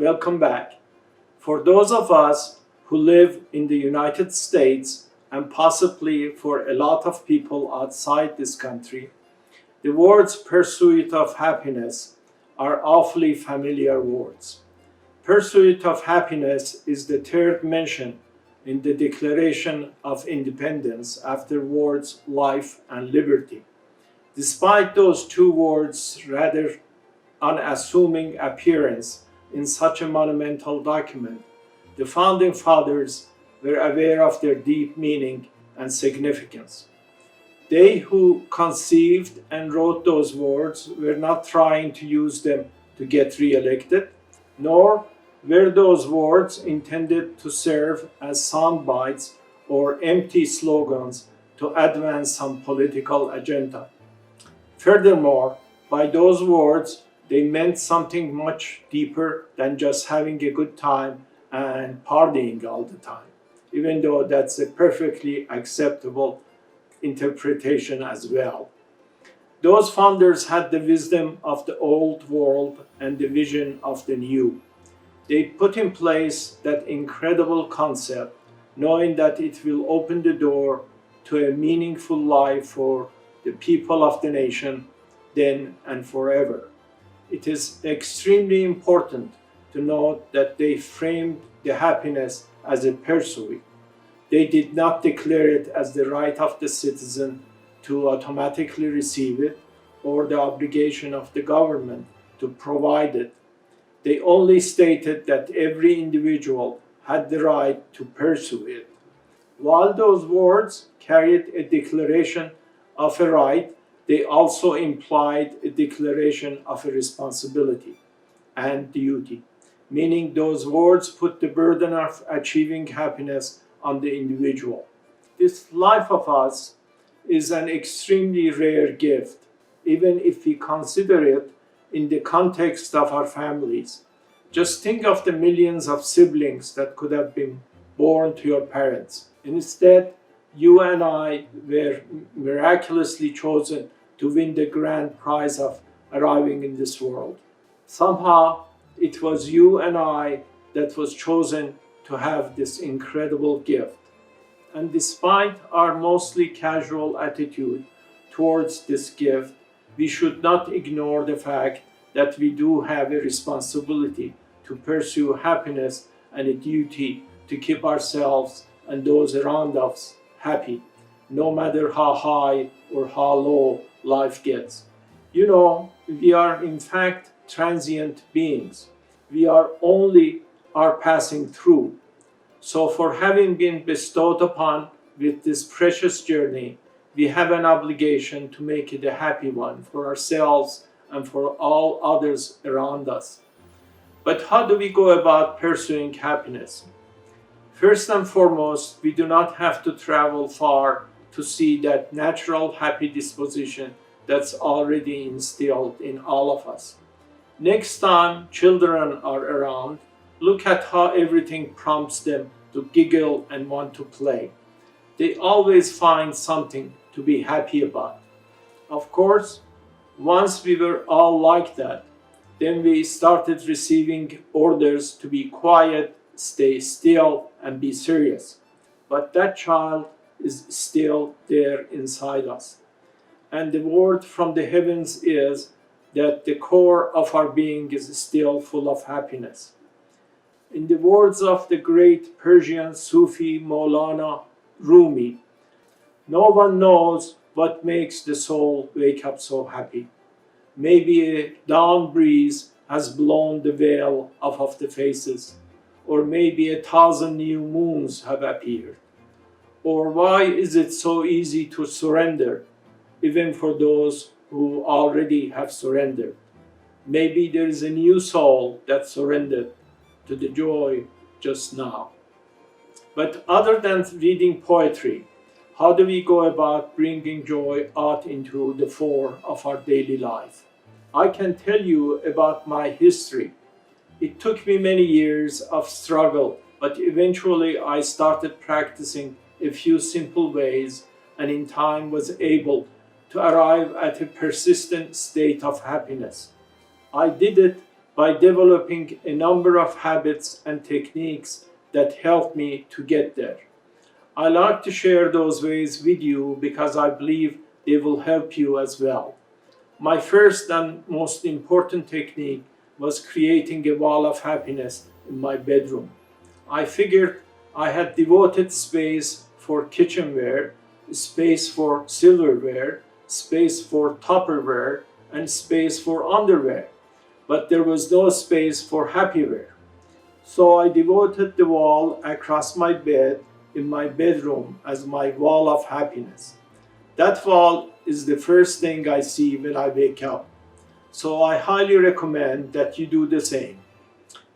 welcome back. For those of us who live in the United States, and possibly for a lot of people outside this country, the words pursuit of happiness are awfully familiar words. Pursuit of happiness is the third mention in the Declaration of Independence after words life and liberty. Despite those two words' rather unassuming appearance in such a monumental document, the Founding Fathers were aware of their deep meaning and significance. They who conceived and wrote those words were not trying to use them to get re-elected, nor were those words intended to serve as sound bites or empty slogans to advance some political agenda. Furthermore, by those words, they meant something much deeper than just having a good time and partying all the time, even though that's a perfectly acceptable interpretation as well. Those founders had the wisdom of the old world and the vision of the new. They put in place that incredible concept, knowing that it will open the door to a meaningful life for the people of the nation then and forever. It is extremely important to note that they framed the happiness as a pursuit. They did not declare it as the right of the citizen to automatically receive it or the obligation of the government to provide it. They only stated that every individual had the right to pursue it. While those words carried a declaration of a right, they also implied a declaration of a responsibility and duty, meaning those words put the burden of achieving happiness on the individual. This life of us is an extremely rare gift, even if we consider it in the context of our families. Just think of the millions of siblings that could have been born to your parents. Instead, you and I were miraculously chosen to win the grand prize of arriving in this world. Somehow, it was you and I that was chosen to have this incredible gift. And despite our mostly casual attitude towards this gift, we should not ignore the fact that we do have a responsibility to pursue happiness and a duty to keep ourselves and those around us happy, no matter how high or how low life gets. You know, we are in fact transient beings. We are passing through. So for having been bestowed upon with this precious journey, we have an obligation to make it a happy one for ourselves and for all others around us. But how do we go about pursuing happiness? First and foremost, we do not have to travel far to see that natural happy disposition that's already instilled in all of us. Next time children are around, look at how everything prompts them to giggle and want to play. They always find something to be happy about. Of course, once we were all like that, then we started receiving orders to be quiet, stay still, and be serious. But that child is still there inside us. And the word from the heavens is that the core of our being is still full of happiness. In the words of the great Persian Sufi Maulana Rumi, no one knows what makes the soul wake up so happy. Maybe a dawn breeze has blown the veil off of the faces, or maybe 1,000 new moons have appeared. Or why is it so easy to surrender, even for those who already have surrendered? Maybe there is a new soul that surrendered to the joy just now. But other than reading poetry, how do we go about bringing joy out into the fore of our daily life? I can tell you about my history. It took me many years of struggle, but eventually I started practicing a few simple ways and in time was able to arrive at a persistent state of happiness. I did it by developing a number of habits and techniques that helped me to get there. I like to share those ways with you because I believe they will help you as well. My first and most important technique was creating a wall of happiness in my bedroom. I figured I had devoted space for kitchenware, space for silverware, space for Tupperware, and space for underwear, but there was no space for happyware. So I devoted the wall across my bed in my bedroom as my wall of happiness. That wall is the first thing I see when I wake up. So I highly recommend that you do the same.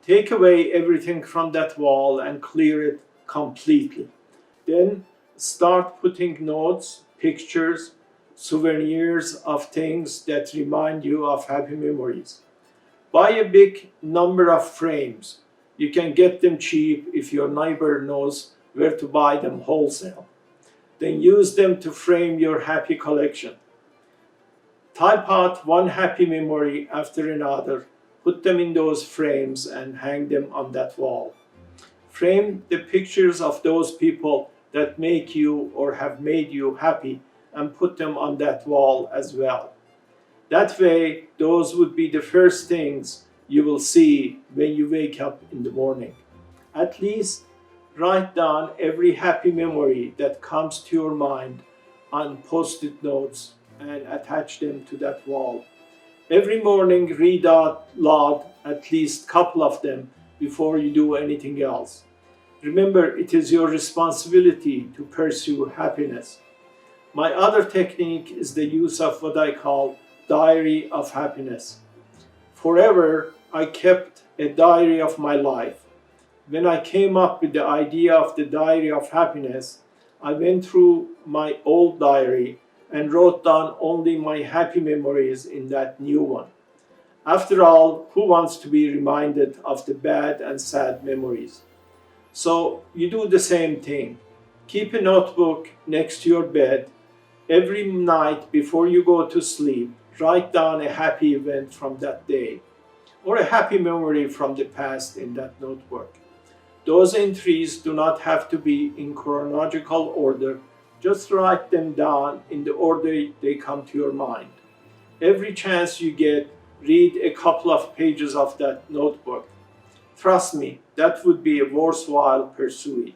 Take away everything from that wall and clear it completely. Then start putting notes, pictures, souvenirs of things that remind you of happy memories. Buy a big number of frames. You can get them cheap if your neighbor knows where to buy them wholesale. Then use them to frame your happy collection. Type out one happy memory after another, put them in those frames and hang them on that wall. Frame the pictures of those people that make you or have made you happy and put them on that wall as well. That way, those would be the first things you will see when you wake up in the morning. At least write down every happy memory that comes to your mind on post-it notes and attach them to that wall. Every morning, read out loud at least a couple of them before you do anything else. Remember, it is your responsibility to pursue happiness. My other technique is the use of what I call diary of happiness. Forever, I kept a diary of my life. When I came up with the idea of the diary of happiness, I went through my old diary and wrote down only my happy memories in that new one. After all, who wants to be reminded of the bad and sad memories? So you do the same thing. Keep a notebook next to your bed. Every night before you go to sleep, write down a happy event from that day or a happy memory from the past in that notebook. Those entries do not have to be in chronological order. Just write them down in the order they come to your mind. Every chance you get, read a couple of pages of that notebook. Trust me, that would be a worthwhile pursuit.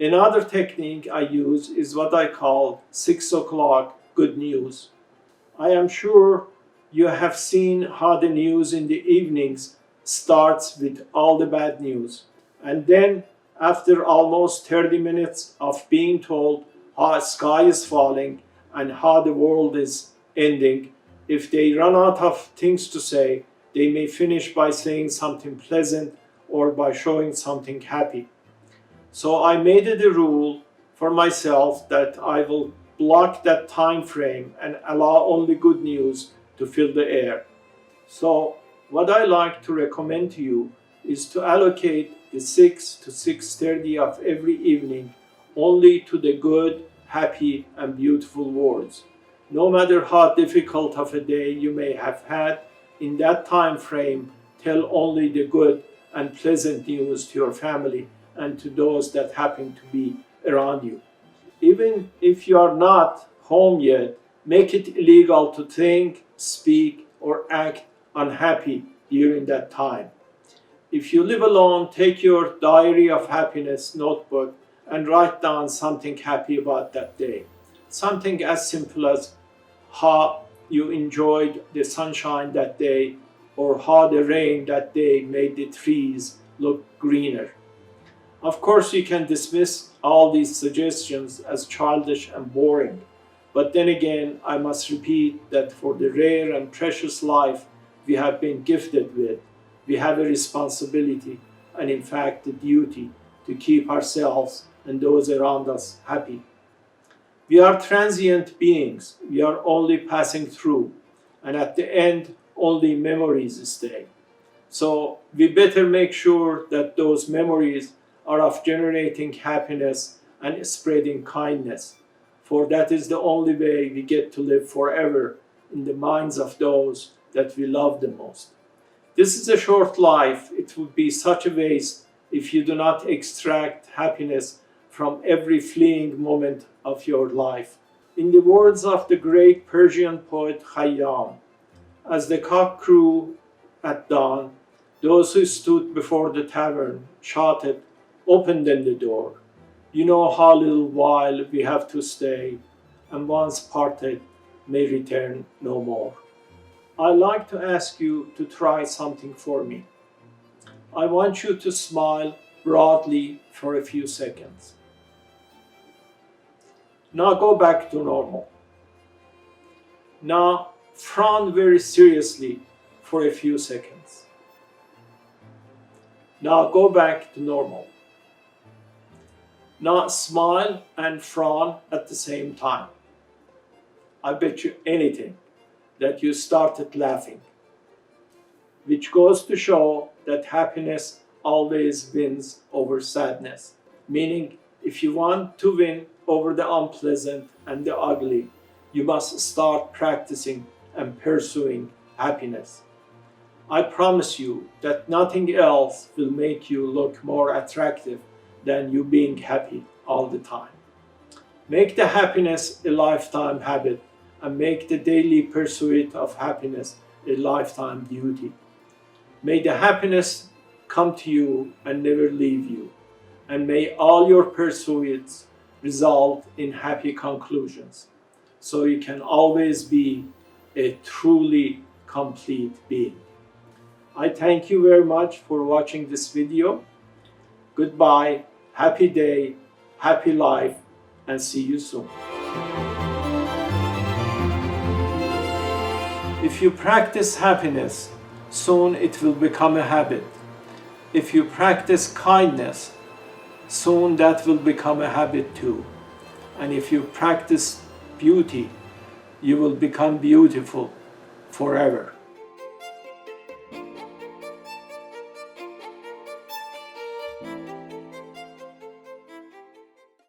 Another technique I use is what I call 6 o'clock good news. I am sure you have seen how the news in the evenings starts with all the bad news. And then, after almost 30 minutes of being told how the sky is falling and how the world is ending, if they run out of things to say, they may finish by saying something pleasant or by showing something happy. So I made it a rule for myself that I will block that time frame and allow only good news to fill the air. So what I like to recommend to you is to allocate the 6 to 6:30 of every evening only to the good, happy, and beautiful words. No matter how difficult of a day you may have had, in that time frame, tell only the good and pleasant news to your family and to those that happen to be around you. Even if you are not home yet, make it illegal to think, speak, or act unhappy during that time. If you live alone, take your diary of happiness notebook and write down something happy about that day. Something as simple as how you enjoyed the sunshine that day or how the rain that day made the trees look greener. Of course, you can dismiss all these suggestions as childish and boring. But then again, I must repeat that for the rare and precious life we have been gifted with, we have a responsibility and in fact the duty to keep ourselves and those around us happy. We are transient beings. We are only passing through, and at the end, only memories stay. So we better make sure that those memories are of generating happiness and spreading kindness, for that is the only way we get to live forever in the minds of those that we love the most. This is a short life. It would be such a waste if you do not extract happiness from every fleeting moment of your life. In the words of the great Persian poet Khayyam, as the cock crew at dawn, those who stood before the tavern shouted, "Open then the door. You know how little while we have to stay, and once parted may return no more." I'd like to ask you to try something for me. I want you to smile broadly for a few seconds. Now go back to normal. Now frown very seriously for a few seconds. Now go back to normal. Now smile and frown at the same time. I bet you anything that you started laughing, which goes to show that happiness always wins over sadness. Meaning, if you want to win over the unpleasant and the ugly, you must start practicing and pursuing happiness. I promise you that nothing else will make you look more attractive than you being happy all the time. Make the happiness a lifetime habit, and make the daily pursuit of happiness a lifetime duty. May the happiness come to you and never leave you, and may all your pursuits result in happy conclusions, so you can always be a truly complete being. I thank you very much for watching this video. Goodbye, happy day, happy life, and see you soon. If you practice happiness, soon it will become a habit. If you practice kindness, soon that will become a habit too. And if you practice beauty, you will become beautiful forever.